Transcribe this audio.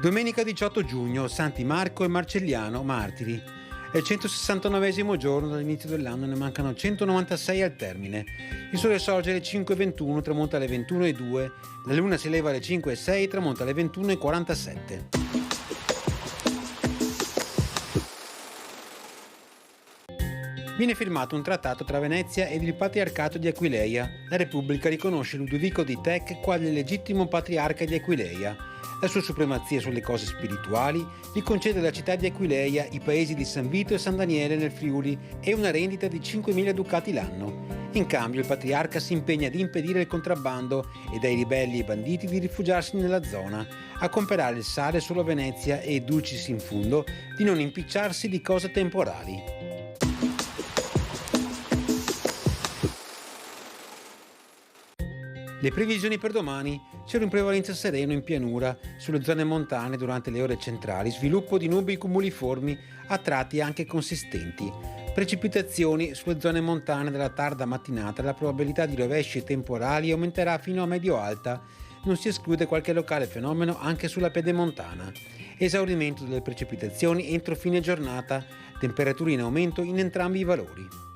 Domenica 18 giugno, Santi Marco e Marcelliano, martiri. È il 169esimo giorno dall'inizio dell'anno, ne mancano 196 al termine. Il sole sorge alle 5:21, tramonta alle 21:02, la luna si eleva alle 5:06, tramonta alle 21:47. Viene firmato un trattato tra Venezia ed il Patriarcato di Aquileia. La Repubblica riconosce Ludovico di Tech quale legittimo patriarca di Aquileia. La sua supremazia sulle cose spirituali gli concede la città di Aquileia, i paesi di San Vito e San Daniele nel Friuli e una rendita di 5.000 ducati l'anno. In cambio il patriarca si impegna ad impedire il contrabbando e dai ribelli e banditi di rifugiarsi nella zona, a comprare il sale solo a Venezia e, dulcis in fundo, di non impicciarsi di cose temporali. Le previsioni per domani: cielo in prevalenza sereno in pianura, sulle zone montane durante le ore centrali, sviluppo di nubi cumuliformi a tratti anche consistenti. Precipitazioni sulle zone montane della tarda mattinata, la probabilità di rovesci temporali aumenterà fino a medio-alta, non si esclude qualche locale fenomeno anche sulla pedemontana. Esaurimento delle precipitazioni entro fine giornata, temperature in aumento in entrambi i valori.